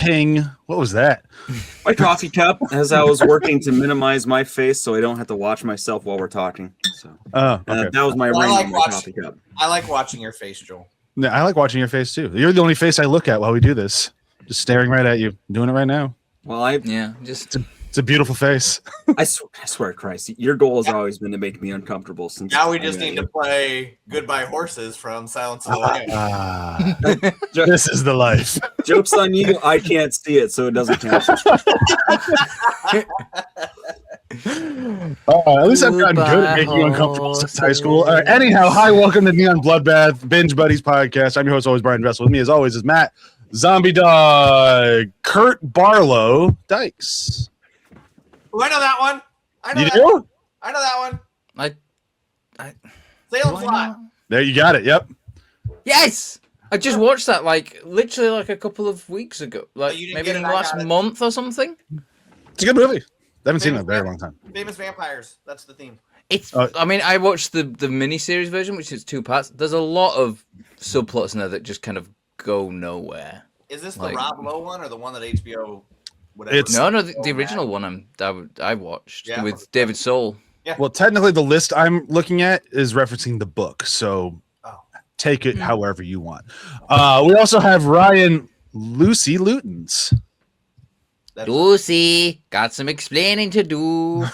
ting. What was that? My coffee cup, as I was working to minimize my face so I don't have to watch myself while we're talking. So Okay. that was my ring on my coffee cup. I like watching your face, Joel. Yeah, I like watching your face too. You're the only face I look at while we do this. Just staring right at you. I'm doing it right now. Well, it's a beautiful face. I swear to Christ, your goal has always been to make me uncomfortable. Since now we just need to play Goodbye Horses from Silence of the Lambs. This is the life. Joke's on you. I can't see it, so it doesn't count. At least I've gotten good at making you uncomfortable since high school. All right, anyhow, hi, welcome to Neon Bloodbath, Binge Buddies podcast. I'm your host, always Brian Vessel. With me, as always, is Matt, Zombie Dog, Kurt Barlow, Dykes. Oh, I know that one. I know that one. Salem's Lot. There, you got it. Yep. Yes, I just watched that literally a couple of weeks ago, maybe in the last month or something. It's a good movie. I haven't seen it in a very long time. Famous vampires. That's the theme. It's. I mean, I watched the miniseries version, which is 2 parts. There's a lot of subplots in there that just kind of go nowhere. Is this the Rob Lowe one or the one that HBO? Whatever. No, the original one I watched with David Soul. Yeah. Well, technically, the list I'm looking at is referencing the book, so take it however you want. We also have Ryan Lucy Lutens. Lucy, got some explaining to do.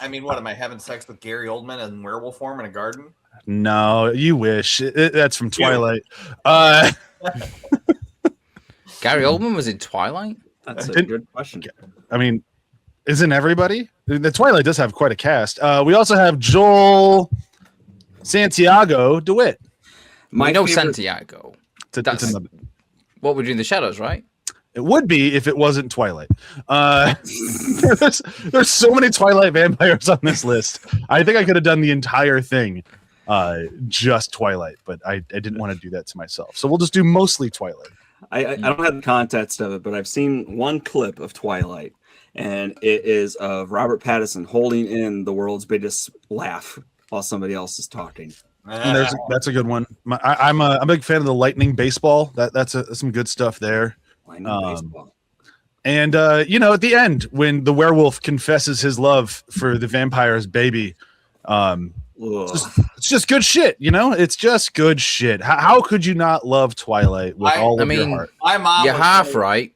I mean, what am I having sex with Gary Oldman in werewolf form in a garden? No, you wish. That's from Twilight. Gary Oldman was in Twilight? That's a good question. I mean, isn't everybody? The Twilight does have quite a cast. We also have Joel Santiago DeWitt. Santiago. That's what we're doing in the shadows, right? It would be if it wasn't Twilight. There's so many Twilight vampires on this list. I think I could have done the entire thing just Twilight, but I didn't want to do that to myself. So we'll just do mostly Twilight. I don't have the context of it, but I've seen one clip of Twilight, and it is of Robert Pattinson holding in the world's biggest laugh while somebody else is talking. And that's a good one. I'm a big fan of the lightning baseball. That's some good stuff there. Baseball. And at the end when the werewolf confesses his love for the vampire's baby, it's just good shit. It's just good shit. How could you not love Twilight with all of your heart? My mom. You're half right.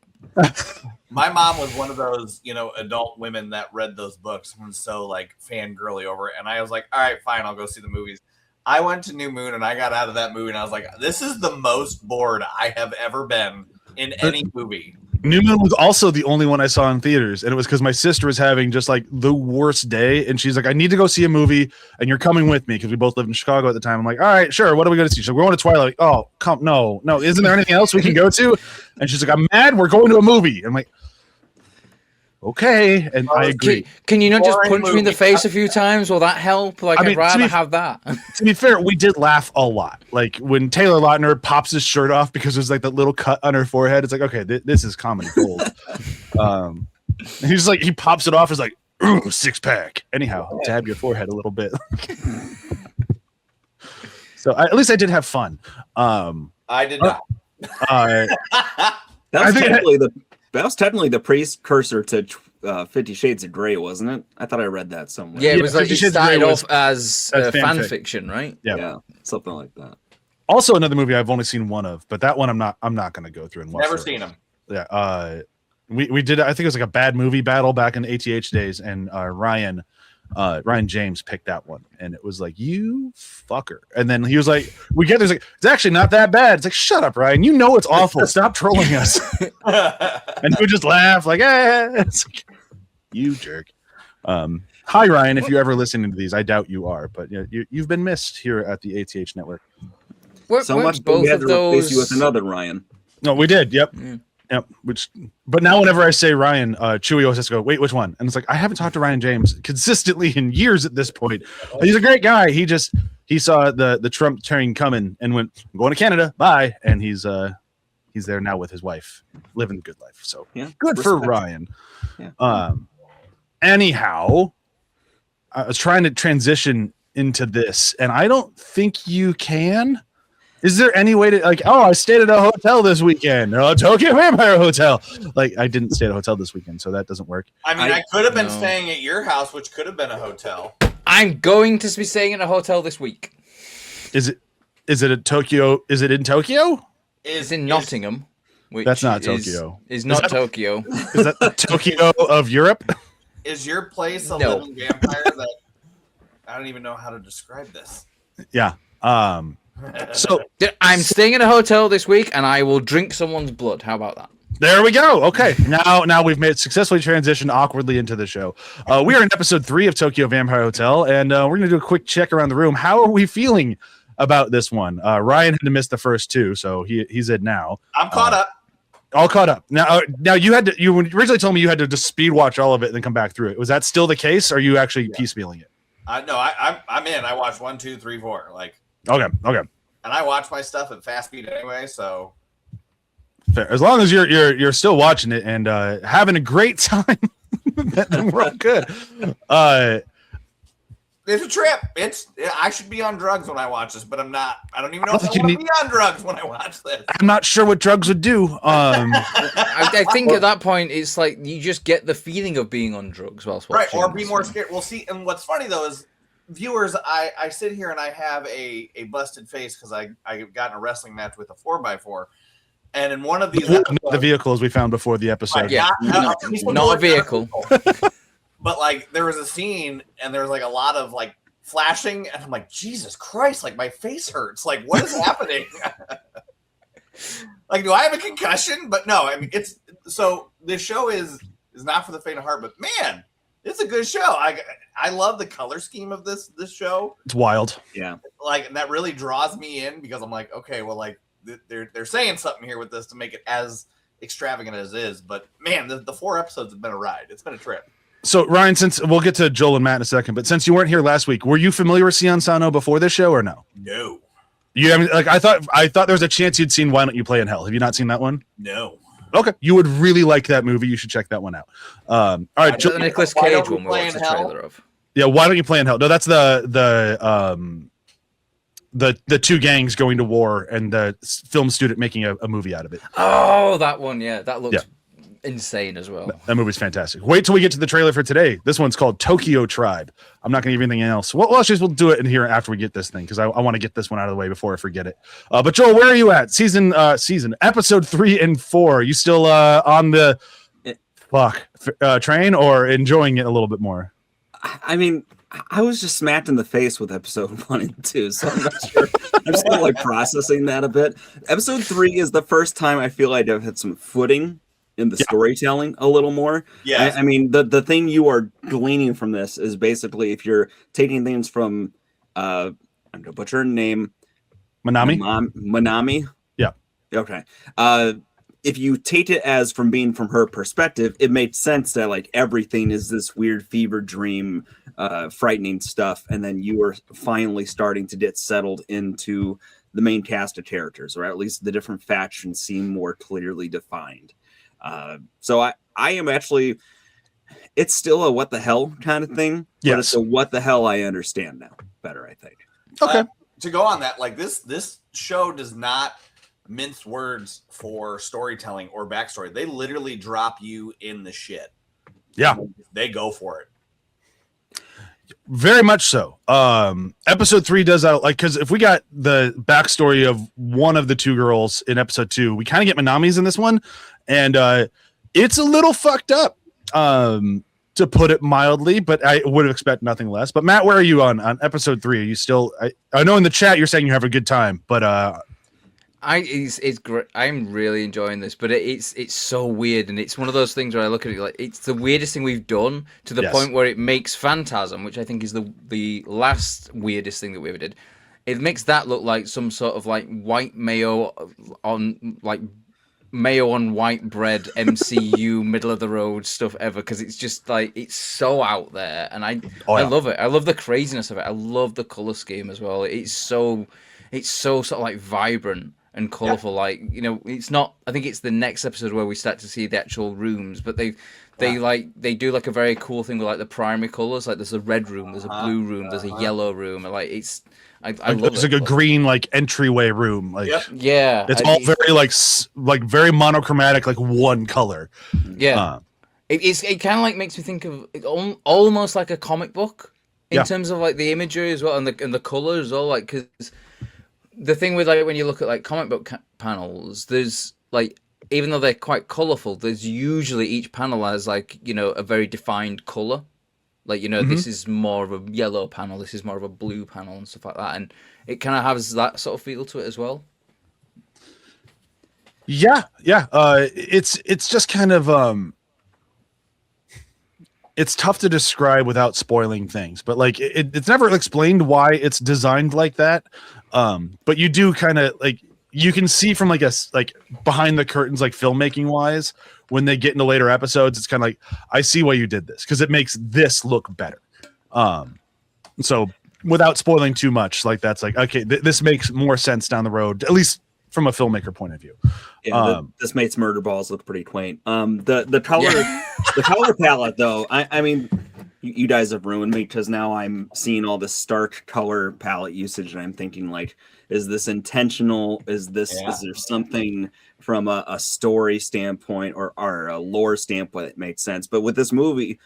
My mom was one of those, adult women that read those books and was so fangirly over it. And I was like, all right, fine, I'll go see the movies. I went to New Moon and I got out of that movie and I was like, this is the most bored I have ever been in any movie. New Moon was also the only one I saw in theaters, and it was because my sister was having just the worst day, and she's like, I need to go see a movie, and you're coming with me, because we both lived in Chicago at the time. I'm like, all right, sure, what are we going to see? She's like, we're going to Twilight. Oh, come, no, isn't there anything else we can go to? And she's like, I'm mad, we're going to a movie. I'm like, okay, and I agree. Can you not just punch me in the face a few times? Will that help? I'd rather have that. To be fair, we did laugh a lot. When Taylor Lautner pops his shirt off because there's that little cut on her forehead. It's like, okay, this is comedy gold. And he's like, he pops it off. It's like, ooh, 6-pack. Anyhow, dab your forehead a little bit. So at least I did have fun. I did not. That was technically the precursor to 50 Shades of Grey, wasn't it? I thought I read that somewhere. Yeah, it was it started off as fan fiction, right? Yeah, something like that. Also, another movie I've only seen one of, but that one I'm not going to go through and watch. Never seen them. Yeah, we did. I think it was a bad movie battle back in the ATH days, and Ryan James picked that one, and it was like, you fucker. And then he was like, it's actually not that bad. It's like, shut up, Ryan, it's awful, stop trolling us. And he would just laugh it's like, you jerk. Hi Ryan, if you're ever listening to these, I doubt you are, but you've been missed here at the ATH network. So much both we had to replace you with another Ryan. No, we did. Yep. But now whenever I say Ryan, Chewy always has to go, wait, which one? And it's like, I haven't talked to Ryan James consistently in years at this point. He's a great guy. He saw the Trump train coming and went, I'm going to Canada, bye. And he's there now with his wife, living the good life. So good for Ryan. Yeah. Anyhow, I was trying to transition into this, and I don't think you can. Is there any way to like? Oh, I stayed at a hotel this weekend. Tokyo Vampire Hotel. Like I didn't stay at a hotel this weekend, so that doesn't work. I mean, I could have been no. staying at your house, which could have been a hotel. I'm going to be staying in a hotel this week. Is it a Tokyo? Is it in Tokyo? It's in Nottingham. Which That's not Tokyo. Is not Tokyo. Is that the Tokyo of Europe? Is your place a No. living vampire that I don't even know how to describe this? Yeah. So I'm staying in a hotel this week, and I will drink someone's blood. How about that? there we go. Okay, now we've made successfully transitioned awkwardly into the show. We are in episode 3 of Tokyo Vampire Hotel, and we're gonna do a quick check around the room. How are we feeling about this one? Ryan had to miss the first 2, so he's in now. I'm caught up. All caught up. Now you originally told me you had to just speed watch all of it and then come back through it. Was that still the case? Or are you actually piecemealing it? I'm in. I watched 1, 2, 3, 4. Like Okay. and I watch my stuff at fast speed anyway, so Fair. As long as you're still watching it and having a great time, then we're all good. it's a trip. I should be on drugs when I watch this, but I'm not. I don't even know if I think you want to need- be on drugs when I watch this. I'm not sure what drugs would do. I think at that point, it's like you just get the feeling of being on drugs whilst watching. Right, or be this more one. scared. Well, see, and what's funny though is viewers, I sit here and I have a busted face because I got in a wrestling match with a 4x4, and in one of these The vehicles we found before the episode. Right, Yeah, not a vehicle. But like there was a scene and there was like a lot of like flashing, and I'm like, Jesus Christ, like my face hurts. Like, what is happening? Like, do I have a concussion? But no, I mean it's so this show is not for the faint of heart, but man, it's a good show. I love the color scheme of this show. It's wild. Yeah. Like, and that really draws me in because I'm like, okay, well, like they're saying something here with this to make it as extravagant as it is. But man, the 4 episodes have been a ride. It's been a trip. So Ryan, since we'll get to Joel and Matt in a second, but since you weren't here last week, were you familiar with Sion Sano before this show or no? No. You haven't, like I thought there was a chance you'd seen Why Don't You Play in Hell. Have you not seen that one? No. Okay, you would really like that movie. You should check that one out. All right, Is that the Nicolas Why Cage Don't We one we Play watched in the Hell? trailer of? yeah. Why Don't You Play in Hell? No, that's the 2 gangs going to war and the film student making a movie out of it. Oh, that one, yeah. That looks insane as well. That movie's fantastic. Wait till we get to the trailer for today. This one's called Tokyo Tribe. I'm not going to give anything else. Well, we'll do it in here after we get this thing because I want to get this one out of the way before I forget it. But Joel, where are you at? Season episode 3 and 4. You still on the train or enjoying it a little bit more? I mean, I was just smacked in the face with episode 1 and 2, so I'm not sure. I'm still like processing that a bit. Episode 3 is the first time I feel like I've had some footing in the storytelling a little more. Yeah. I mean, the thing you are gleaning from this is basically if you're taking things from I'm gonna butcher her name, Manami. Yeah. Okay. If you take it as from being from her perspective, it makes sense that like everything is this weird fever dream, frightening stuff, and then you are finally starting to get settled into the main cast of characters, or at least the different factions seem more clearly defined. So I am actually, it's still a what the hell kind of thing, but it's a what the hell I understand now better, I think. Okay. To go on that, like this show does not mince words for storytelling or backstory. They literally drop you in the shit. Yeah. They go for it. Very much so. Episode 3 does that, like, because if we got the backstory of one of the 2 girls in episode 2, we kind of get Manami's in this one, and it's a little fucked up, to put it mildly, but I would expect nothing less. But Matt, where are you on episode 3? Are you still? I know in the chat you're saying you have a good time, but It's great. I'm really enjoying this, but it's so weird, and it's one of those things where I look at it like it's the weirdest thing we've done to the point where it makes Phantasm, which I think is the last weirdest thing that we ever did. It makes that look like some sort of like white mayo on white bread MCU middle of the road stuff ever, because it's just like it's so out there, and I love it. I love the craziness of it. I love the color scheme as well. It's so sort of like vibrant and colorful. Like, you know, it's not, I think it's the next episode where we start to see the actual rooms, but they've they do like a very cool thing with like the primary colors. Like there's a red room, there's a blue room, there's a yellow room, and like I love there's it. like a green like entryway room. Like yeah, it's all very like very monochromatic, like one color. Yeah, it kind of like makes me think of it almost like a comic book in terms of like the imagery as well and the colors as well. Like because the thing with like when you look at like comic book panels, there's like even though they're quite colorful, there's usually each panel has like a very defined color. Like, this is more of a yellow panel, this is more of a blue panel and stuff like that. And it kind of has that sort of feel to it as well. Yeah. It's just kind of it's tough to describe without spoiling things, but like it's never explained why it's designed like that. But you do kind of like you can see from like behind the curtains, like filmmaking wise, when they get into later episodes, it's kind of like, I see why you did this because it makes this look better. So without spoiling too much, like that's like, okay, this makes more sense down the road, at least from a filmmaker point of view. Yeah, this makes murder balls look pretty quaint. The color, the color palette though, I mean, you guys have ruined me because now I'm seeing all this stark color palette usage and I'm thinking like, is this intentional? Is there something from a story standpoint or a lore standpoint that makes sense? But with this with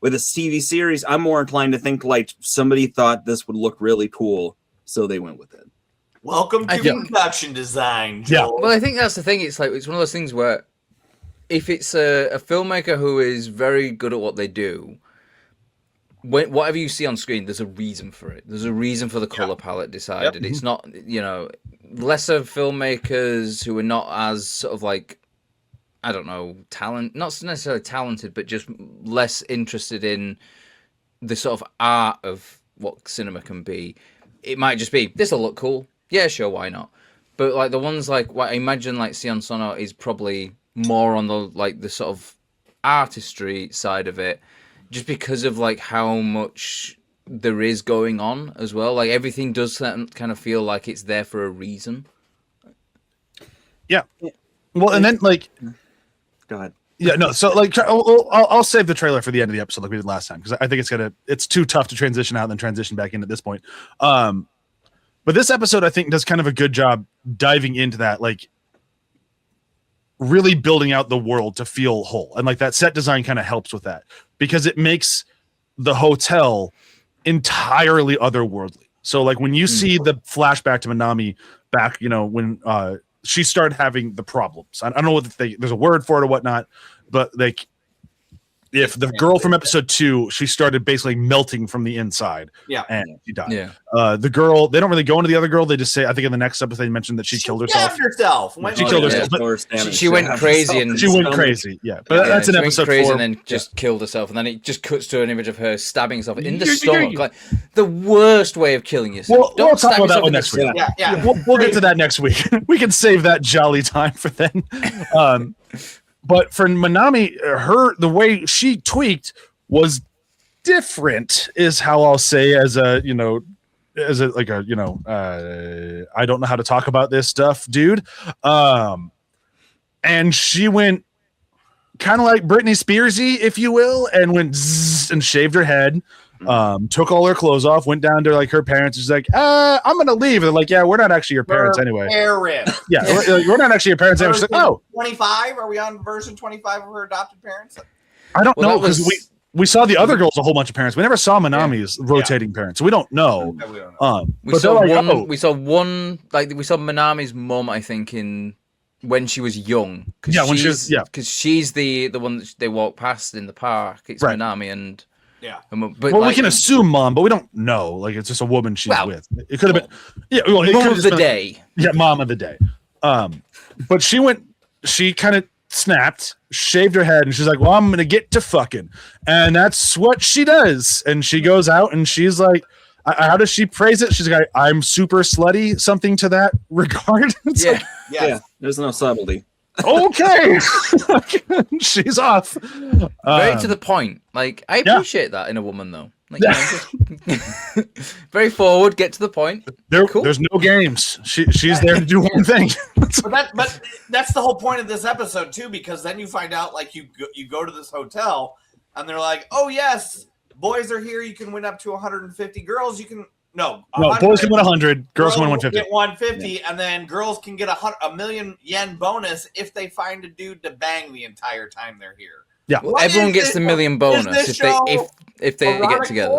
this TV series, I'm more inclined to think like somebody thought this would look really cool, so they went with it. Welcome to production design, Joel. Yeah. Well, I think that's the thing. It's like it's one of those things where if it's a filmmaker who is very good at what they do, whatever you see on screen, there's a reason for it. There's a reason for the color palette decided. It's not, lesser filmmakers who are not as sort of like, I don't know, not necessarily talented, but just less interested in the sort of art of what cinema can be. It might just be, this will look cool. Yeah, sure, why not? But like the ones like, I imagine like Sion Sono is probably more on the sort of artistry side of it. Just because of like how much there is going on as well, like everything does kind of feel like it's there for a reason. Yeah, well, and then like, go ahead. Yeah, no. So like, I'll save the trailer for the end of the episode like we did last time because I think it's too tough to transition out and then transition back in at this point. But this episode I think does kind of a good job diving into that, like really building out the world to feel whole, and like that set design kind of helps with that because it makes the hotel entirely otherworldly. So like when you see the flashback to Minami back, when she started having the problems, I don't know what there's a word for it or whatnot, but like if the girl from episode 2, she started basically melting from the inside. Yeah. And she died. Yeah. The girl, they don't really go into the other girl. They just say, I think in the next episode they mentioned that she killed herself. She killed herself. But she went crazy and she went crazy. Yeah. But that's in episode 4. And then just killed herself. And then it just cuts to an image of her stabbing herself in the stomach. Like the worst way of killing yourself. We'll talk about that one next week. Yeah. We'll get to that next week. We can save that jolly time for then. But for Minami, the way she tweaked was different, is how I'll say. I don't know how to talk about this stuff, dude. And she went kind of like Britney Spearsy, if you will, and went zzz and shaved her head. Took all her clothes off, went down to like her parents. She's like, I'm gonna leave. And they're like, yeah, we're not actually your parents anyway. Yeah, we're not actually your parents anyway. She's like, oh, 25? Are we on version 25 of her adopted parents? I don't know because we saw the other girls a whole bunch of parents. We never saw Minami's rotating parents, so we don't know. We saw one. We saw Minami's mom, I think, when she was young. When she was because she's the one that they walk past in the park. It's right. Minami and. Yeah, but we can assume mom, but we don't know. Like it's just a woman she's with. It could have been, mom of the day. Yeah, mom of the day. But she kind of snapped, shaved her head, and she's like, "Well, I'm gonna get to fucking," and that's what she does. And she goes out and she's like, "How does she phrase it?" She's like, "I'm super slutty," something to that regard. Yeah. There's no subtlety. Okay. She's off. Very to the point. Like I appreciate that in a woman though. Like, very forward, get to the point. Cool. There's no games. She's there to do one thing. but that's the whole point of this episode too, because then you find out like you go to this hotel and they're like, oh yes, boys are here. You can win up to 150 girls. You can boys can win 100, girls can win 150. Get 150, and then girls can get a million yen bonus if they find a dude to bang the entire time they're here. Yeah, everyone gets the million bonus if they get together.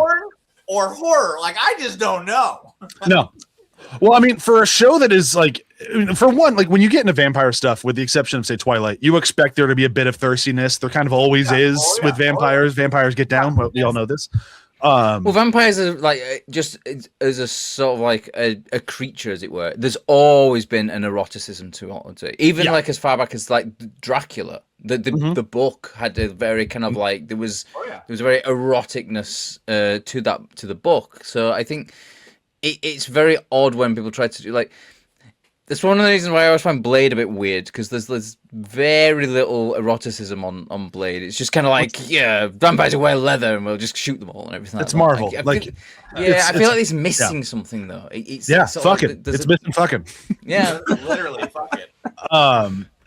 Or horror, like I just don't know. No, well, I mean, for a show that is like, for one, like when you get into vampire stuff, with the exception of say Twilight, you expect there to be a bit of thirstiness. There kind of always is with vampires. Vampires get down. Well, we all know this. Well, vampires are like just as a sort of like a creature, as it were. There's always been an eroticism to it, even like as far back as like Dracula. The book had a very kind of like there was a very eroticness to the book. So I think it's very odd when people try to do like. That's one of the reasons why I always find Blade a bit weird, because there's very little eroticism on Blade. It's just kind of like, vampires wear leather and we'll just shoot them all and everything. It's Marvel. I feel like it's missing something though. It's fuck it. It's missing fucking. Yeah, literally, fuck it.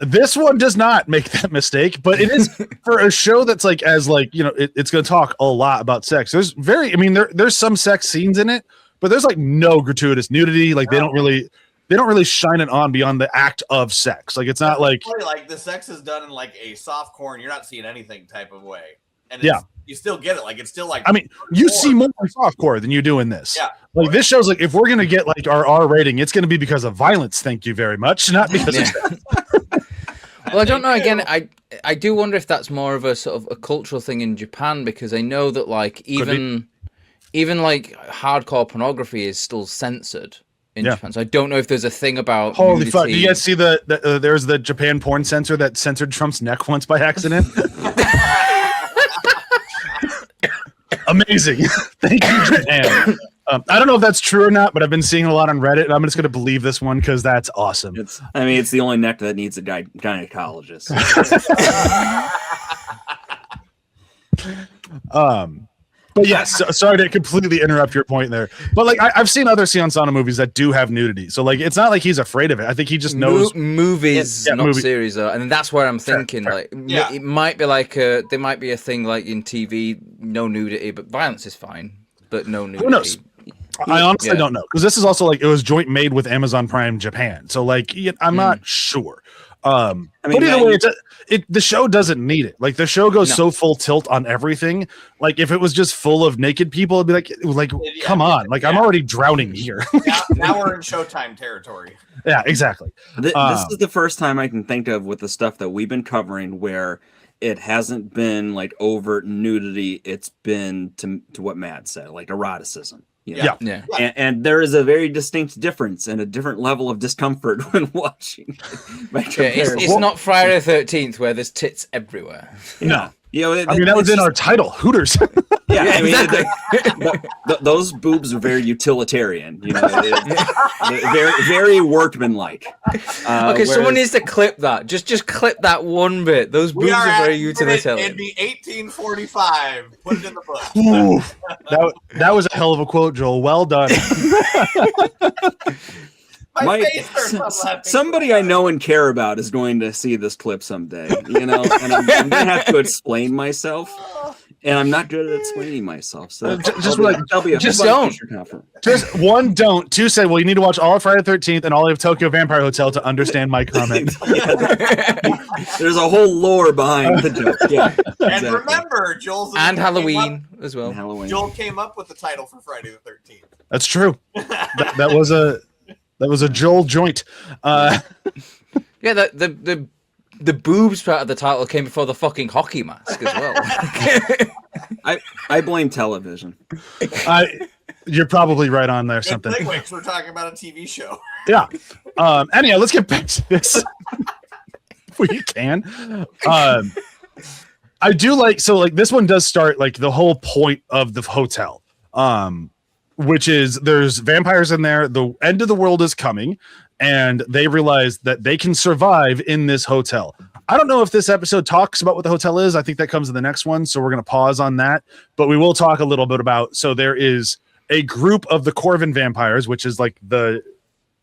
This one does not make that mistake, but it is for a show that's like as like it's going to talk a lot about sex. There's some sex scenes in it, but there's like no gratuitous nudity. Like they don't really shine it on beyond the act of sex. Like it's not like the sex is done in like a soft core and you're not seeing anything type of way. And you still get it. Like it's still like, you see more softcore than you do in this. Yeah. Like this show's like, if we're going to get like our R rating, it's going to be because of violence. Thank you very much. Not because of Well, I don't know. Again, I do wonder if that's more of a sort of a cultural thing in Japan, because I know that like even like hardcore pornography is still censored in Japan. So I don't know if there's a thing about holy nudity. fuck. Do you guys see there's the Japan porn censor that censored Trump's neck once by accident? Amazing. Thank you, Japan. I don't know if that's true or not, but I've been seeing a lot on Reddit, and I'm just going to believe this one because that's awesome. It's the only neck that needs a gynecologist. But yes, sorry to completely interrupt your point there. But like I've seen other Sion Sana movies that do have nudity, so like it's not like he's afraid of it. I think he just knows movies, not series, though, and that's where I'm thinking. Fair. Like it might be like there might be a thing like in TV, no nudity, but violence is fine, but no nudity. Who knows? I honestly don't know, because this is also like it was joint made with Amazon Prime Japan, so like I'm not sure. But either way, the show doesn't need it. Like the show goes so full tilt on everything. Like if it was just full of naked people, it'd be like come on, like I'm already drowning here. now we're in Showtime territory. Yeah, exactly. This is the first time I can think of with the stuff that we've been covering where it hasn't been like overt nudity. It's been to what Matt said, like eroticism. And there is a very distinct difference and a different level of discomfort when watching. It's not Friday the 13th where there's tits everywhere. No. That was in our title, Hooters. Exactly. Those boobs are very utilitarian, very, very workmanlike. Someone needs to clip that. Just clip that one bit. Those boobs are very utilitarian. In the 1845, put it in the book. Ooh, that was a hell of a quote, Joel. Well done. Somebody I know and care about is going to see this clip someday, and I'm going to have to explain myself, and I'm not good at explaining myself. So just don't. Just one, don't. Two, say, well, you need to watch all of Friday the 13th and all of Tokyo Vampire Hotel to understand my comment. There's a whole lore behind the joke. Yeah, and remember, Joel's and Halloween as well. Joel came up with the title for Friday the 13th. That's true. That was a Joel joint. The boobs part of the title came before the fucking hockey mask as well. I blame television. You're probably right on there. Something. We're talking about a TV show. Yeah. Anyhow, let's get back to this. If we can. I do like this one does start like the whole point of the hotel. Which is there's vampires in there. The end of the world is coming, and they realize that they can survive in this hotel. I don't know if this episode talks about what the hotel is. I think that comes in the next one, so we're going to pause on that. But we will talk a little bit about. So there is a group of the Corvin vampires, which is like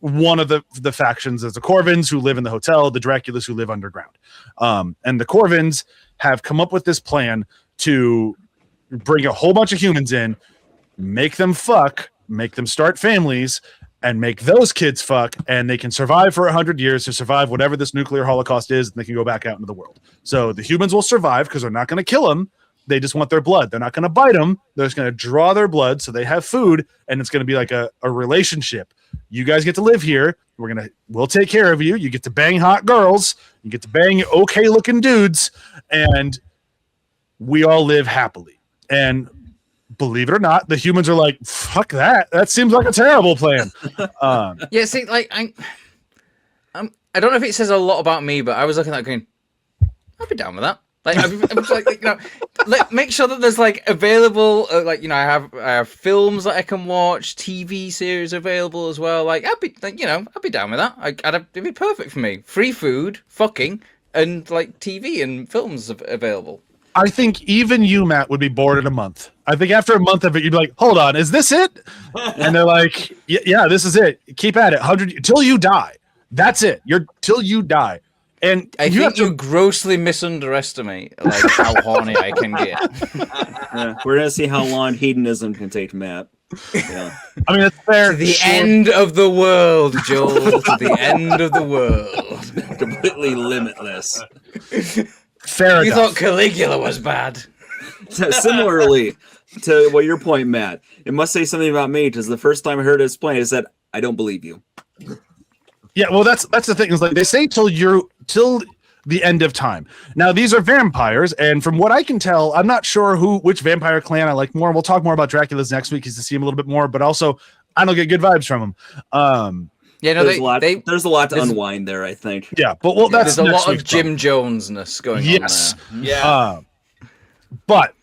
one of the factions. There's the Corvins who live in the hotel, the Draculas who live underground, and the Corvins have come up with this plan to bring a whole bunch of humans in, make them fuck, make them start families, and make those kids fuck, and they can survive for 100 years to survive whatever this nuclear holocaust is, and they can go back out into the world. So the humans will survive because they're not going to kill them. They just want their blood. They're not going to bite them. They're just going to draw their blood so they have food, and it's going to be like a relationship. You guys get to live here. We'll take care of you. You get to bang hot girls. You get to bang okay looking dudes, and we all live happily. And believe it or not, the humans are like, fuck that. That seems like a terrible plan. Yeah, see, like I don't know if it says a lot about me, but I was looking at that going, I'd be down with that. Like, I'm just like, make sure that there's like available, I have films that I can watch, TV series available as well. Like, I'd be down with that. It'd be perfect for me. Free food, fucking, and like TV and films available. I think even you, Matt, would be bored in a month. I think after a month of it, you'd be like, hold on, is this it? And they're like, yeah, this is it. Keep at it. 100 till you die. That's it. Till you die. And I think you grossly misunderestimate like how horny I can get. We're gonna see how long hedonism can take, Matt. Yeah. I mean, it's fair. To the end of the world, Joel. To the end of the world. Completely limitless. Fair You enough. thought Caligula was bad. Similarly to your point, Matt, it must say something about me because the first time I heard it explained, I said, I don't believe you. Yeah, well, that's the thing. Is like they say till the end of time. Now these are vampires, and from what I can tell, I'm not sure which vampire clan I like more. We'll talk more about Dracula's next week, because to see him a little bit more. But also, I don't get good vibes from him. Yeah, no, there's a lot to unwind there, I think. Yeah, but that's there's a lot of Jim Jones-ness going on there. Yes. Yeah. But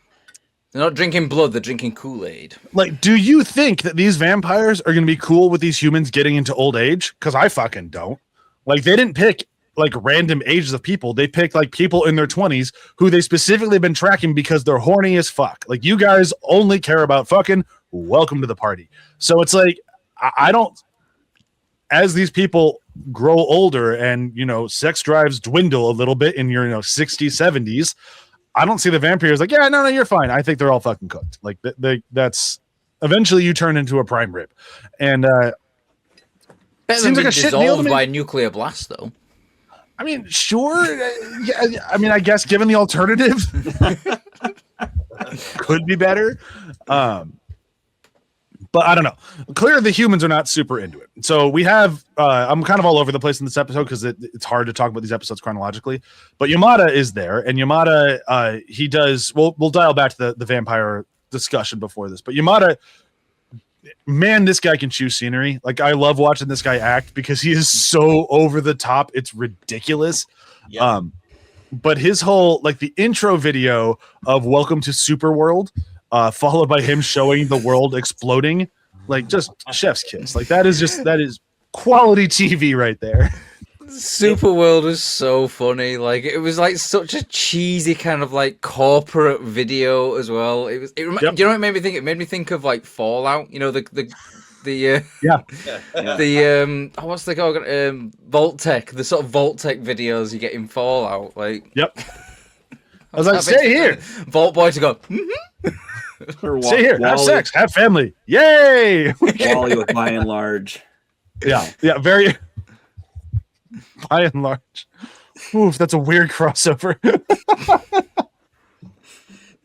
they're not drinking blood, they're drinking Kool-Aid. like, do you think that these vampires are going to be cool with these humans getting into old age? Because I fucking don't. Like, they didn't pick like random ages of people. They picked like people in their 20s who they specifically been tracking because they're horny as fuck. Like, you guys only care about fucking. Welcome to the party. So it's like, I don't. As these people grow older and, sex drives dwindle a little bit in your, 60s, 70s, I don't see the vampires like, yeah, no, you're fine. I think they're all fucking cooked. Like, that's eventually you turn into a prime rib. And better than seems like being a shit deal to dissolved me. by a nuclear blast, though. I mean, sure. Yeah, I mean, I guess given the alternative, could be better. But I don't know. Clearly, the humans are not super into it. So we have, I'm kind of all over the place in this episode because it's hard to talk about these episodes chronologically. But Yamada is there, and Yamada, he does. We'll dial back to the vampire discussion before this. But Yamada, man, this guy can chew scenery. Like, I love watching this guy act because he is so over the top. It's ridiculous. Yeah. But his whole, like, the intro video of Welcome to Super World, followed by him showing the world exploding, like, just chef's kiss. Like, that is quality TV right there. Superworld was so funny. Like, it was like such a cheesy kind of like corporate video as well. Do you know what it made me think? It made me think of like Fallout. You know, the what's the called? Vault-Tech, the sort of Vault-Tech videos you get in Fallout. Like, yep. I was like, stay here. Vault Boy to go. Stay here. Have sex. Have family. Yay! Wally with by and large. Yeah. Very. By and large. Oof, that's a weird crossover.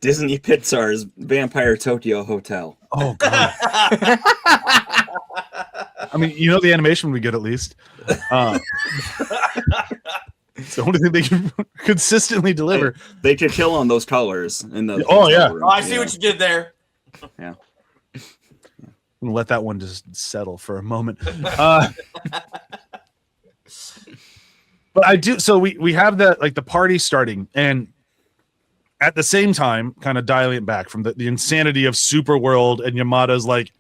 Disney Pixar's Vampire Tokyo Hotel. Oh god. I mean, the animation would be good at least. It's the only thing they can consistently deliver. They could kill on those colors in the. Oh, I see what you did there. Yeah. I'm gonna let that one just settle for a moment. But I do. So we have the party starting, and at the same time, kind of dialing it back from the insanity of Super World, and Yamada's like,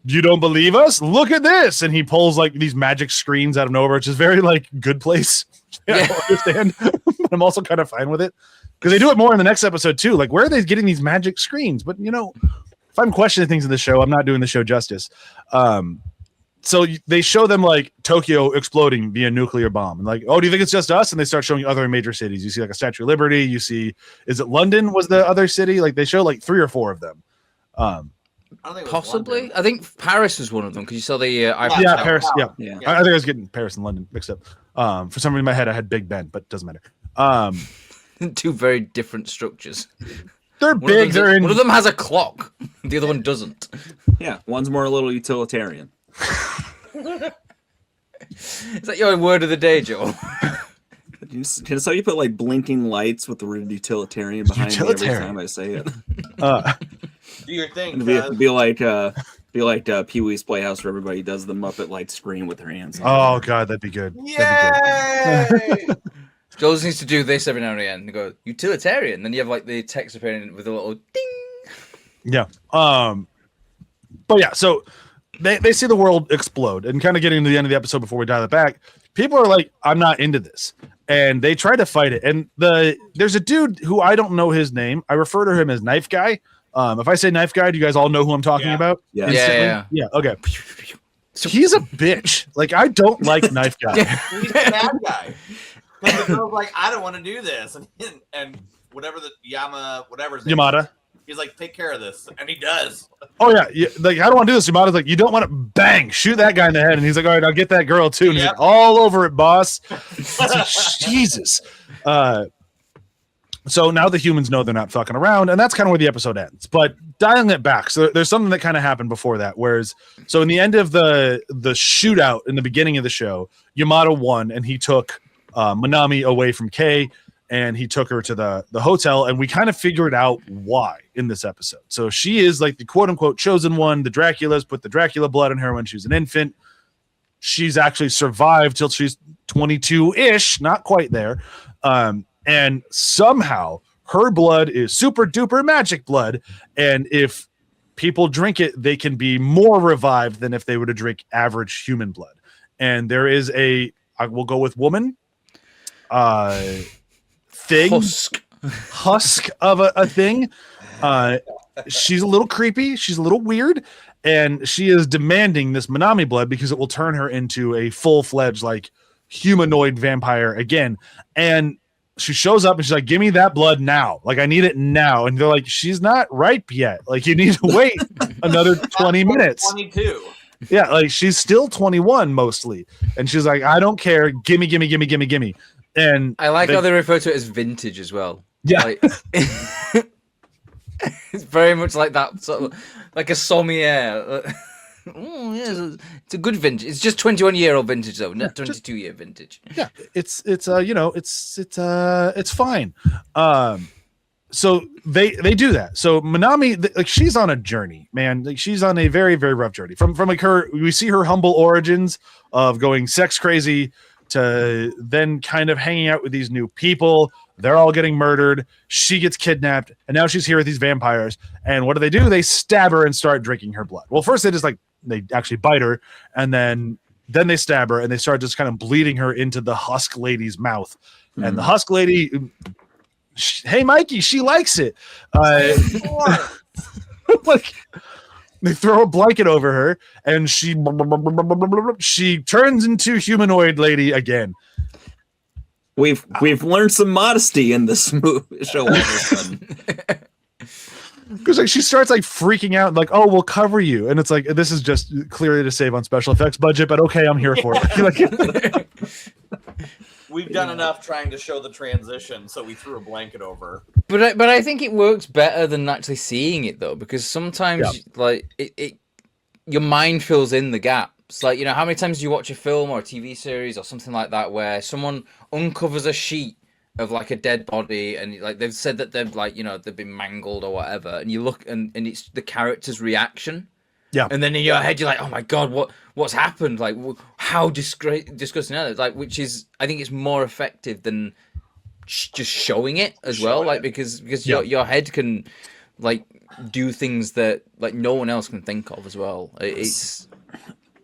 "You don't believe us? Look at this!" And he pulls like these magic screens out of nowhere, which is very like Good Place. I don't understand. but I'm also kind of fine with it because they do it more in the next episode too. Like, where are they getting these magic screens? But if I'm questioning things in the show, I'm not doing the show justice. So they show them like Tokyo exploding via nuclear bomb, and like, oh, do you think it's just us? And they start showing other major cities. You see like a Statue of Liberty. You see, is it London? Was the other city? Like they show like 3 or 4 of them. I don't think it was Possibly. London. I think Paris was one of them because you saw the Eiffel Yeah, Tower. Paris. Yeah, Yeah. I think I was getting Paris and London mixed up. For some reason in my head I had Big Ben, but it doesn't matter. Two very different structures. They're big. One of them has a clock. The other one doesn't. Yeah, one's more a little utilitarian. Is that your word of the day, Joel? Can so you put like blinking lights with the word utilitarian behind me every time I say it? Do your thing. It'd be like Pee-wee's Playhouse where everybody does the Muppet light screen with their hands. Oh god, that'd be good. Yay! Joel just needs to do this every now and again. And go utilitarian. Then you have like the text appearing with a little ding. Yeah. But yeah, so they see the world explode, and kind of getting to the end of the episode before we dial it back, people are like, I'm not into this. And they try to fight it. And there's a dude who I don't know his name. I refer to him as Knife Guy. If I say Knife Guy, do you guys all know who I'm talking about? Yeah. Instantly? Yeah. Okay. So he's a bitch. Like, I don't like Knife Guy. He's the bad guy. Because the girl's like, I don't want to do this. And whatever the whatever's name is, Yamada. he's like, take care of this. And he does. Oh yeah. Like, I don't want to do this. Yamada's like, you don't want to bang, shoot that guy in the head. And he's like, all right, I'll get that girl too. And he's Yep. like, all over it, boss. It's like, Jesus. So now the humans know they're not fucking around, and that's kind of where the episode ends. But dialing it back, so there's something that kind of happened before that. Whereas, so in the end of the shootout in the beginning of the show, Yamada won, and he took Manami away from Kei, and he took her to the hotel, and we kind of figured out why in this episode. So she is like the quote unquote chosen one. The Draculas put the Dracula blood in her when she was an infant. She's actually survived till she's 22-ish, not quite there. And somehow her blood is super duper magic blood. And if people drink it, they can be more revived than if they were to drink average human blood. And there is I will go with woman, thing, husk of a thing. She's a little creepy. She's a little weird. And she is demanding this Manami blood because it will turn her into a full-fledged, like, humanoid vampire again. And she shows up and she's like, give me that blood now. Like, I need it now. And they're like, she's not ripe yet. Like, you need to wait another 20 minutes. 22. Yeah, like, she's still 21 mostly. And she's like, I don't care. Gimme, gimme, gimme, gimme, gimme. And I like how they refer to it as vintage as well. Yeah. Like, it's very much like that, sort of, like a sommelier. Oh, yeah, it's a good vintage. It's just 21-year-old vintage though, not 22-year vintage. Yeah, it's fine. So they do that. So Manami, like, she's on a journey, man. Like, she's on a very, very rough journey. From like her, we see her humble origins of going sex crazy to then kind of hanging out with these new people. They're all getting murdered. She gets kidnapped, and now she's here with these vampires. And what do? They stab her and start drinking her blood. Well, first they actually bite her, and then they stab her, and they start just kind of bleeding her into the husk lady's mouth. Mm-hmm. And the husk lady, hey Mikey, she likes it. Like, they throw a blanket over her, and she turns into humanoid lady again. We've learned some modesty in this show all of a sudden. Because like she starts like freaking out, like, oh, we'll cover you, and it's like, this is just clearly to save on special effects budget, but okay, I'm here for it. We've done enough trying to show the transition, so we threw a blanket over. But I think it works better than actually seeing it though, because sometimes like it your mind fills in the gaps. Like, you know, how many times do you watch a film or a TV series or something like that where someone uncovers a sheet of like a dead body, and like they've said that they've, like, you know, they've been mangled or whatever, and you look and it's the character's reaction. Yeah. And then in your head you're like, oh my god, what's happened? Like, how disgusting are they? Like, which is, I think it's more effective than just showing it as well. Like, because your head can like do things that like no one else can think of as well. It's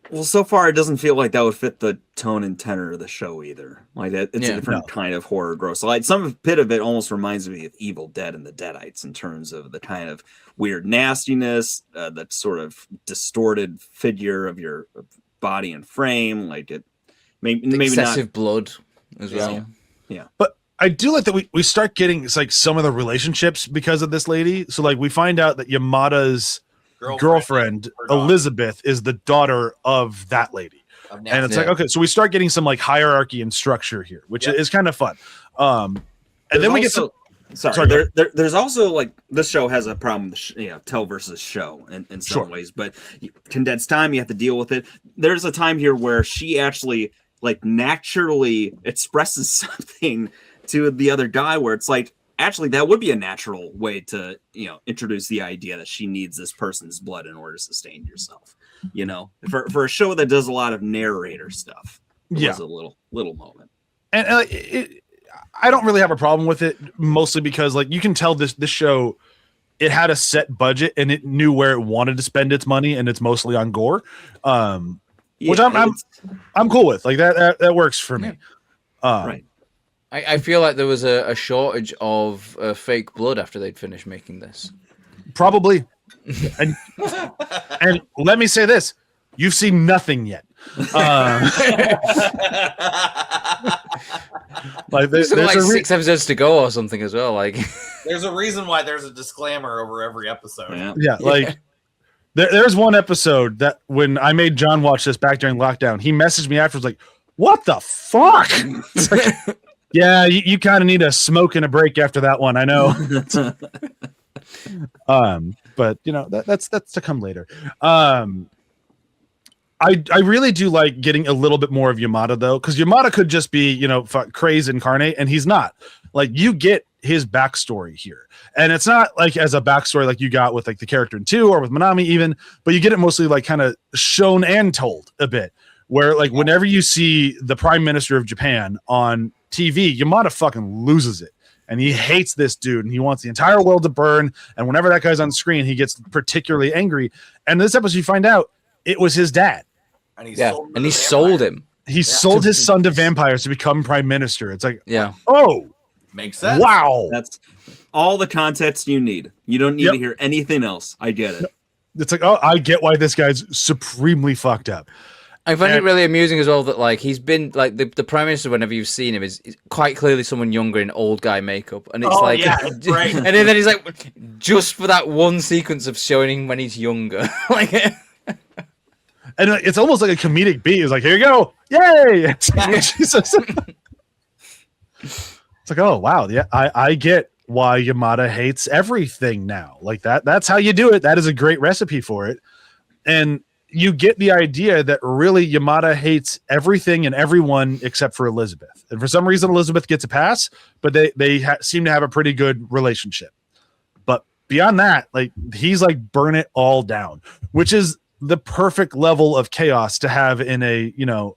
Well, so far it doesn't feel like that would fit the tone and tenor of the show either. Like it's a different kind of horror gross. Like some bit of it almost reminds me of Evil Dead and the Deadites in terms of the kind of weird nastiness, that sort of distorted figure of your body and frame. Like it, maybe excessive not blood as well. Yeah, but I do like that we start getting it's like some of the relationships because of this lady. So like we find out that Yamada's girlfriend Elizabeth is the daughter of that lady, and it's like okay, so we start getting some like hierarchy and structure here, which is kind of fun. And then we get some. Sorry, there's also like this show has a problem, tell versus show in some ways, but condensed time, you have to deal with it. There's a time here where she actually like naturally expresses something to the other guy where it's like, actually, that would be a natural way to, introduce the idea that she needs this person's blood in order to sustain yourself. For a show that does a lot of narrator stuff, it was a little moment. And I don't really have a problem with it, mostly because like you can tell this show, it had a set budget and it knew where it wanted to spend its money, and it's mostly on gore, which I'm cool with. Like that works for me. Right. I feel like there was a shortage of fake blood after they'd finished making this. Probably. And let me say this. You've seen nothing yet. Like there's like 6 episodes to go or something as well. Like there's a reason why there's a disclaimer over every episode. Yeah, like there's one episode that when I made John watch this back during lockdown, he messaged me afterwards like, what the fuck? It's like, yeah, you kind of need a smoke and a break after that one. I know. But that's to come later. I really do like getting a little bit more of Yamada though, because Yamada could just be craze incarnate, and he's not. Like you get his backstory here, and it's not like as a backstory like you got with like the character in 2 or with Manami even, but you get it mostly like kind of shown and told a bit. Where like whenever you see the Prime Minister of Japan on TV, Yamada fucking loses it. And he hates this dude and he wants the entire world to burn. And whenever that guy's on screen, he gets particularly angry. And this episode, you find out it was his dad. And he sold him. He sold his son to vampires to become prime minister. It's like, oh, makes sense. Wow. That's all the context you need. You don't need to hear anything else. I get it. It's like, oh, I get why this guy's supremely fucked up. I find it really amusing as well that like he's been like the prime minister. Whenever you've seen him, is quite clearly someone younger in old guy makeup, and it's right. And then he's like, just for that one sequence of showing him when he's younger, like, and it's almost like a comedic beat. It's like, here you go, yay! Jesus. It's like, oh wow, yeah, I get why Yamada hates everything now. Like that's how you do it. That is a great recipe for it, and you get the idea that really Yamada hates everything and everyone except for Elizabeth. And for some reason, Elizabeth gets a pass, but they seem to have a pretty good relationship. But beyond that, like he's like burn it all down, which is the perfect level of chaos to have in a,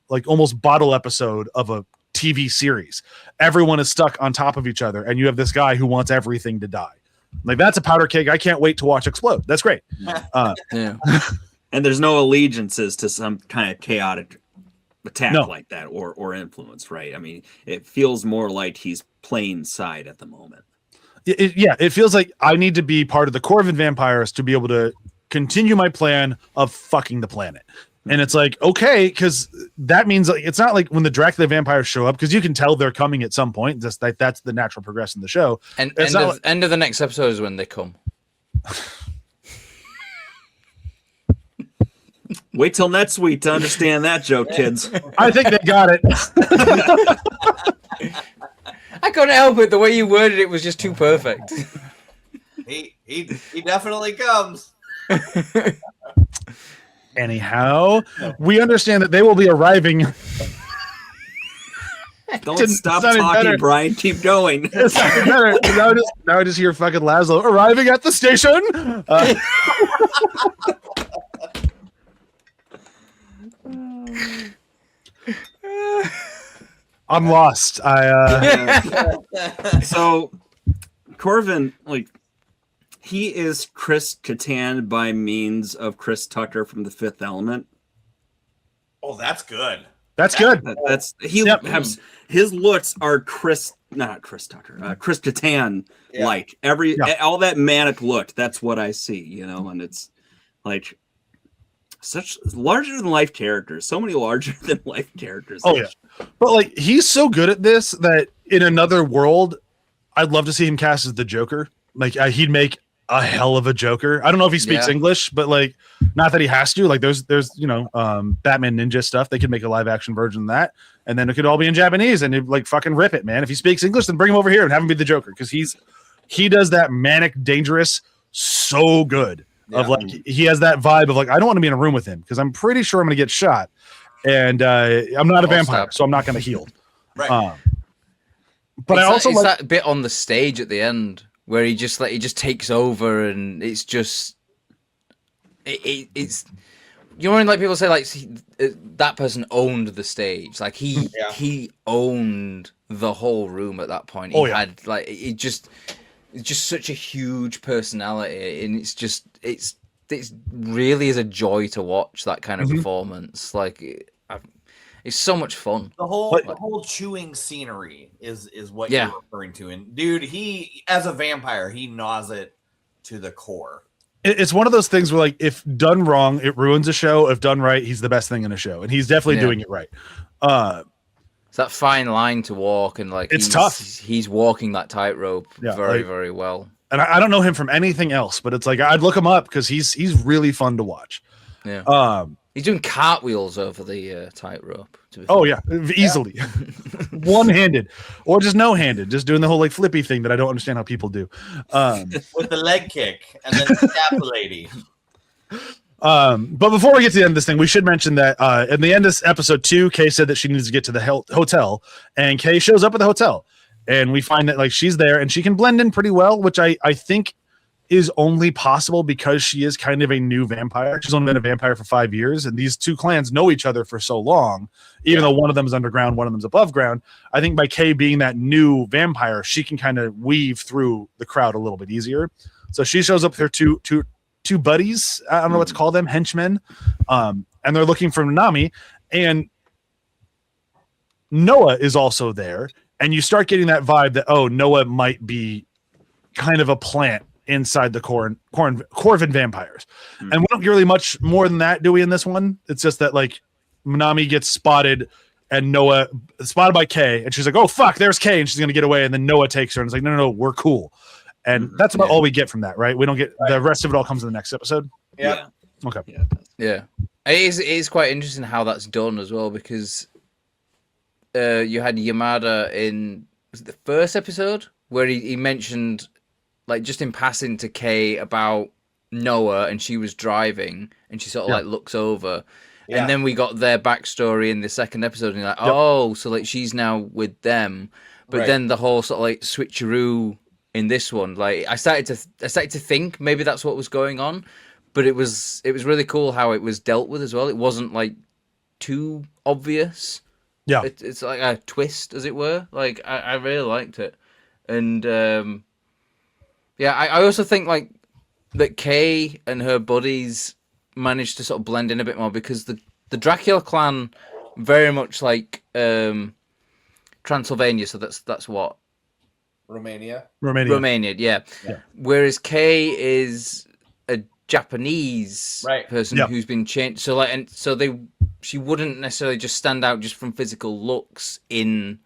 like almost bottle episode of a TV series. Everyone is stuck on top of each other. And you have this guy who wants everything to die. Like that's a powder keg I can't wait to watch explode. That's great. Yeah. And there's no allegiances to some kind of chaotic attack like that or influence, right? I mean, it feels more like he's playing side at the moment. It feels like I need to be part of the Corvin vampires to be able to continue my plan of fucking the planet. And it's like, okay, because that means like, it's not like when the Dracula vampires show up, because you can tell they're coming at some point. Just like that's the natural progression of the show. And end of the next episode is when they come. Wait till next week to understand that joke, kids. I think they got it. I couldn't help it. The way you worded it was just too perfect. He definitely comes. Anyhow, we understand that they will be arriving. Don't stop talking, better. Brian. Keep going. It's not better. Now I just hear fucking Laszlo arriving at the station. I'm lost. So Corvin, like, he is Chris Kattan by means of Chris Tucker from The Fifth Element. Oh, that's good. That's good. That's he Yep. has his looks are Chris Kattan like all that manic look. That's what I see, you know, and it's like such larger than life characters. So many larger than life characters. Oh yeah, but like he's so good at this that in another world, I'd love to see him cast as the Joker. Like he'd make a hell of a Joker. I don't know if he speaks English, but like, not that he has to. Like, there's you know, Batman Ninja stuff. They could make a live action version of that, and then it could all be in Japanese, and it'd like fucking rip it, man. If he speaks English, then bring him over here and have him be the Joker, because he does that manic, dangerous so good. Of like, he has that vibe of like, I don't want to be in a room with him because I'm pretty sure I'm going to get shot, and I'm not a vampire, so I'm not going to heal. Right. But I also like that bit on the stage at the end where he just takes over, and it's just it's you know when like people say like that person owned the stage, like he owned the whole room at that point. He had like it's just such a huge personality, and it's really is a joy to watch that kind of performance. Like it's so much fun. The whole chewing scenery is what you're referring to. And dude, he as a vampire, he gnaws it to the core. It's one of those things where like, if done wrong, it ruins a show. If done right, he's the best thing in a show, and he's definitely doing it right. It's that fine line to walk, and like it's tough. He's walking that tightrope very well. And I don't know him from anything else, but it's like I'd look him up because he's really fun to watch. Yeah. He's doing cartwheels over the tightrope. Oh yeah, easily, one-handed or just no-handed, just doing the whole like flippy thing that I don't understand how people do. With the leg kick and then stab the lady. But before we get to the end of this thing, we should mention that in the end of episode 2, Kay said that she needs to get to the hotel, and Kay shows up at the hotel, and we find that like she's there and she can blend in pretty well, which I think is only possible because she is kind of a new vampire. She's only been a vampire for 5 years, and these two clans know each other for so long, even though one of them is underground, one of them is above ground. I think by Kay being that new vampire, she can kind of weave through the crowd a little bit easier. So she shows up with her two buddies. I don't know what to call them, henchmen. And they're looking for Nami, and Noah is also there. And you start getting that vibe that, oh, Noah might be kind of a plant inside the Corvin vampires. And we don't get really much more than that, do we, in this one? It's just that like Nami gets spotted and Noah spotted by Kay, and she's like, oh fuck, there's Kay, and she's gonna get away, and then Noah takes her and it's like, no, we're cool. And that's about all we get from that, right? We don't get the rest of it all comes in the next episode. Yeah. Okay. Yeah. It is quite interesting how that's done as well, because you had Yamada in, was it the first episode, where he mentioned like just in passing to Kay about Noah, and she was driving and she sort of like looks over. And then we got their backstory in the second episode, and you're like, oh, so like she's now with them. But then the whole sort of like switcheroo in this one, like I started to think maybe that's what was going on, but it was really cool how it was dealt with as well. It wasn't like too obvious. Yeah, it's like a twist, as it were. Like I really liked it, and I also think like that Kay and her buddies managed to sort of blend in a bit more, because the Dracula clan very much like Transylvania, so that's what. Romania, yeah. Whereas Kay is a Japanese person who's been changed. So like, and so she wouldn't necessarily just stand out just from physical looks in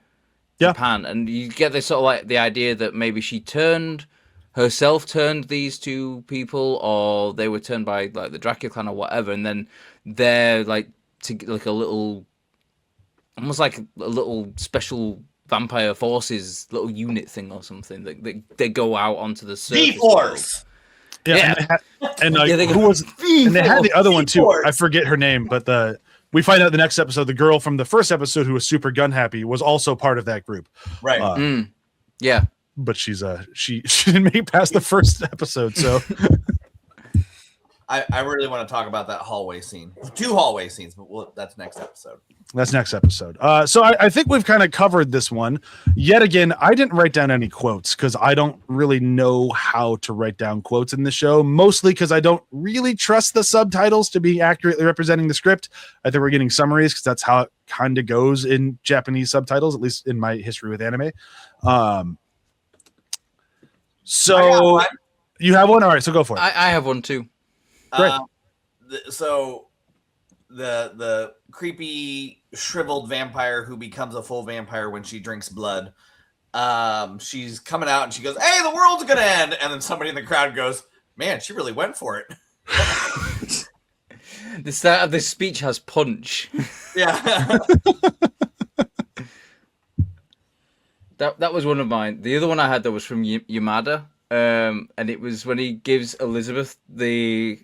Japan, and you get this sort of like the idea that maybe she turned these two people, or they were turned by like the Dracula clan or whatever, and then they're like like a little, almost like a little special vampire forces little unit thing or something that they go out onto the surface. V-Force. And who was? And they had the other one too. I forget her name, but we find out the next episode the girl from the first episode who was super gun happy was also part of that group. Right. But she didn't make it past the first episode, so. I really want to talk about that hallway scene. 2 hallway scenes, but that's next episode. That's next episode. So I think we've kind of covered this one. Yet again, I didn't write down any quotes because I don't really know how to write down quotes in the show, mostly because I don't really trust the subtitles to be accurately representing the script. I think we're getting summaries because that's how it kind of goes in Japanese subtitles, at least in my history with anime. So you have one? All right, so go for it. I have one too. Great. So the creepy shriveled vampire who becomes a full vampire when she drinks blood. She's coming out and she goes, "Hey, the world's gonna end!" And then somebody in the crowd goes, "Man, she really went for it." The start of this speech has punch. Yeah. That was one of mine. The other one I had that was from Yamada, and it was when he gives Elizabeth the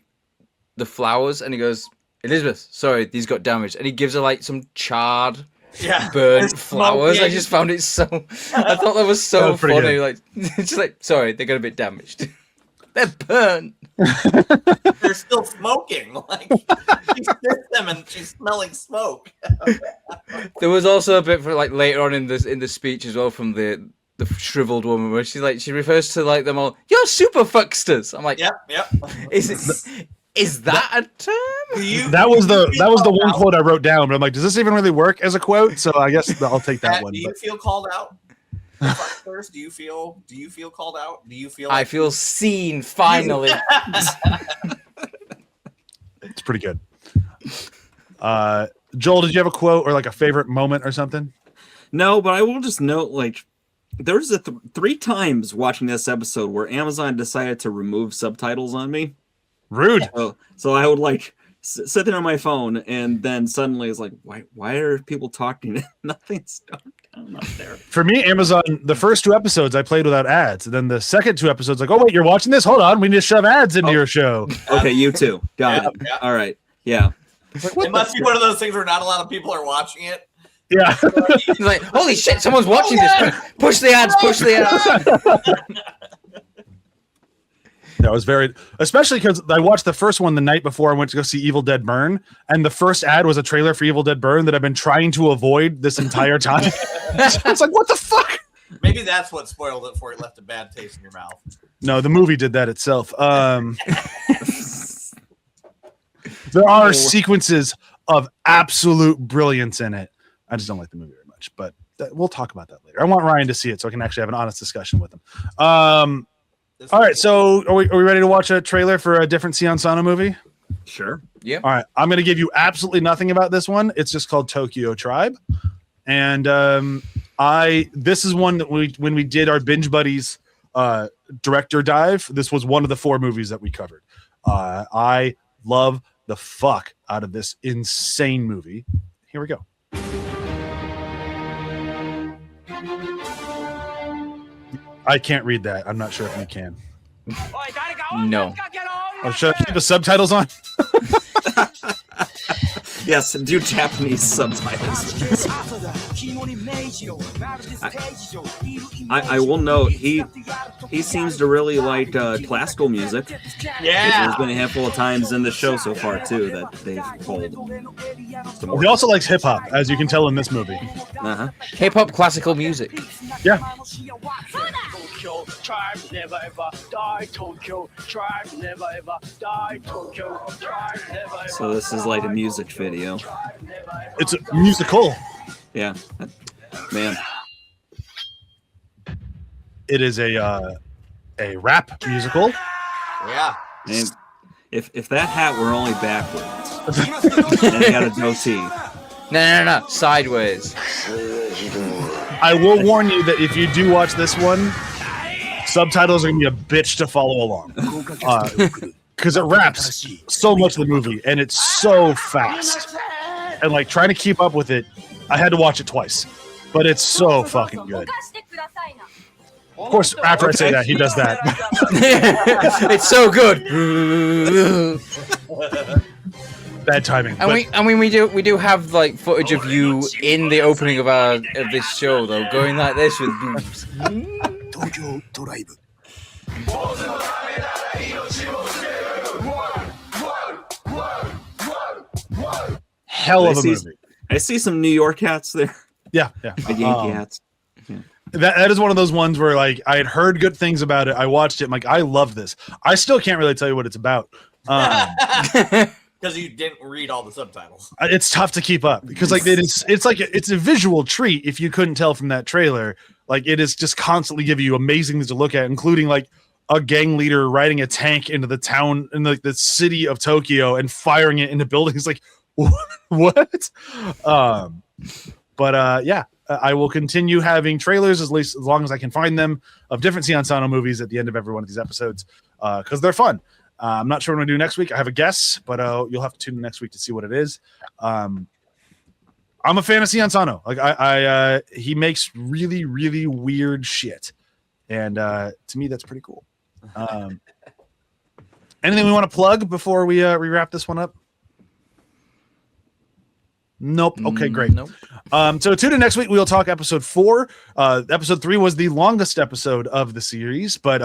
flowers, and he goes, "Elizabeth, sorry, these got damaged," and he gives her like some charred, burnt flowers. I just found it so. I thought that was so funny. Good. Like, just like, sorry, they got a bit damaged. They're burnt. They're still smoking. Like, she kissed them and she's smelling smoke. There was also a bit for like later on in the speech as well from the shriveled woman where she refers to like them all. "You're super fucksters." I'm like, yep. Is that a term? That was the one quote I wrote down, but I'm like, does this even really work as a quote? So I guess I'll take that one. Do you feel called out? First, do you feel called out? Do you feel like I feel seen finally? It's pretty good. Joel, did you have a quote or like a favorite moment or something? No, but I will just note, like, there's 3 times watching this episode where Amazon decided to remove subtitles on me. Rude. So I would like sit there on my phone, and then suddenly it's like, why are people talking? Nothing's going up there. For me, Amazon, the first 2 episodes I played without ads. And then the second 2 episodes, like, oh wait, you're watching this? Hold on, we need to shove ads into your show. Okay, you too. Got it. Yeah. All right. Yeah. Like, it must be one of those things where not a lot of people are watching it. Yeah. Like, holy shit, someone's watching this. Push the ads, push the ads. That was very, especially because I watched the first one the night before I went to go see Evil Dead Burn, and the first ad was a trailer for Evil Dead Burn that I've been trying to avoid this entire time. So it's like, what the fuck? Maybe that's what spoiled it for it, left a bad taste in your mouth. No, the movie did that itself. There are sequences of absolute brilliance in it. I just don't like the movie very much, but we'll talk about that later. I want Ryan to see it so I can actually have an honest discussion with him. All right, so are we ready to watch a trailer for a different Sion Sano movie? Sure. Yeah. All right, I'm going to give you absolutely nothing about this one. It's just called Tokyo Tribe, and this is one that when we did our Binge Buddies director dive, this was one of the 4 movies that we covered. I love the fuck out of this insane movie. Here we go. I can't read that. I'm not sure if you can. No. Oh, should I keep the subtitles on? Yes, do Japanese subtitles. I will note he seems to really like classical music. Yeah. There's been a handful of times in the show so far too that they've pulled. He also likes hip hop, as you can tell in this movie. K-pop classical music. Yeah. Tokyo tribe never ever die. Tokyo tribe never ever die. Tokyo tribe never ever. So this is like a music video. It's a musical. Yeah, man. It is a rap musical. Yeah. And if that hat were only backwards, and it got a goatee. No. Sideways. I will warn you that if you do watch this one, subtitles are going to be a bitch to follow along. Because it raps so much of the movie, and it's so fast. And like trying to keep up with it, I had to watch it twice. But it's so fucking good. Of course, after I say that, he does that. It's so good. Bad timing. And we do have like footage of you in the opening of this show though, going like this with boobs. hell of a see- movie. I see some New York hats there. Yeah. Like Yankee hats. That is one of those ones where like I had heard good things about it. I watched it. I'm like, I love this. I still can't really tell you what it's about. Because you didn't read all the subtitles. It's tough to keep up because like it's a visual treat if you couldn't tell from that trailer. Like it is just constantly giving you amazing things to look at, including like a gang leader riding a tank into the town in the city of Tokyo and firing it into buildings. Like what? Yeah, I will continue having trailers as long as I can find them of different Sion Sano movies at the end of every one of these episodes because they're fun. I'm not sure what I'm gonna do next week. I have a guess, but you'll have to tune in next week to see what it is. I'm a fan of Sion Sano. Like he makes really, really weird shit, and to me, that's pretty cool. Anything we want to plug before we wrap this one up? Nope. Okay, great. Nope. So tune in next week. We'll talk episode 4. Episode 3 was the longest episode of the series, but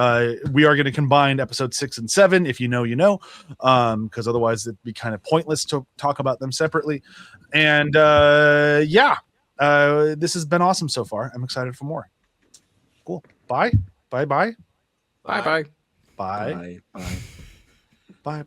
we are going to combine episode 6 and 7. If you know, you know, because otherwise it'd be kind of pointless to talk about them separately. And this has been awesome so far. I'm excited for more. Cool. Bye. Bye. Bye. Bye bye. Bye. Bye. Bye. Bye.